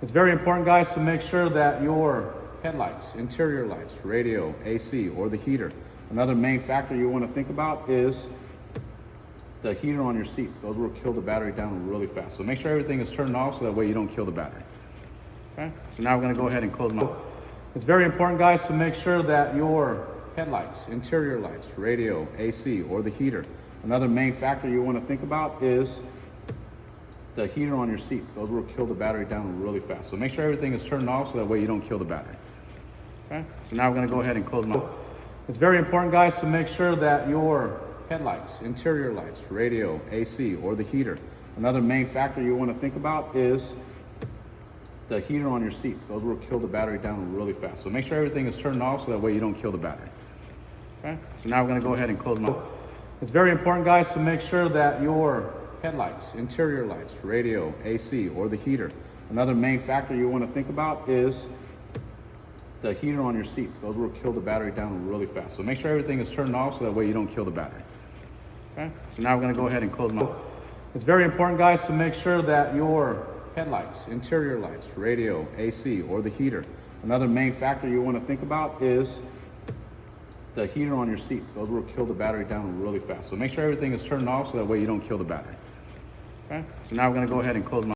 It's very important, guys, to make sure that your headlights, interior lights, radio, AC, or the heater. Another main factor you want to think about is the heater on your seats. Those will kill the battery down really fast. So make sure everything is turned off so that way you don't kill the battery. Okay, so now we're going to go ahead and close my... It's very important, guys, to make sure that your headlights, interior lights, radio, AC, or the heater. Another main factor you want to think about is the heater on your seats. Those will kill the battery down really fast. So make sure everything is turned off so that way you don't kill the battery. Okay, so now we're going to go ahead and close my... It's very important, guys, to make sure that your headlights, interior lights, radio, AC, or the heater. Another main factor you want to think about is the heater on your seats. Those will kill the battery down really fast. So make sure everything is turned off so that way you don't kill the battery. Okay, so now we're going to go ahead and close my... It's very important, guys, to make sure that your headlights, interior lights, radio, AC, or the heater. Another main factor you want to think about is the heater on your seats. Those will kill the battery down really fast. So make sure everything is turned off so that way you don't kill the battery. Okay, so now we're going to go ahead and close my... It's very important, guys, to make sure that your headlights, interior lights, radio, AC, or the heater. Another main factor you want to think about is the heater on your seats. Those will kill the battery down really fast. So make sure everything is turned off so that way you don't kill the battery. Okay, so now we're going to go ahead and close my...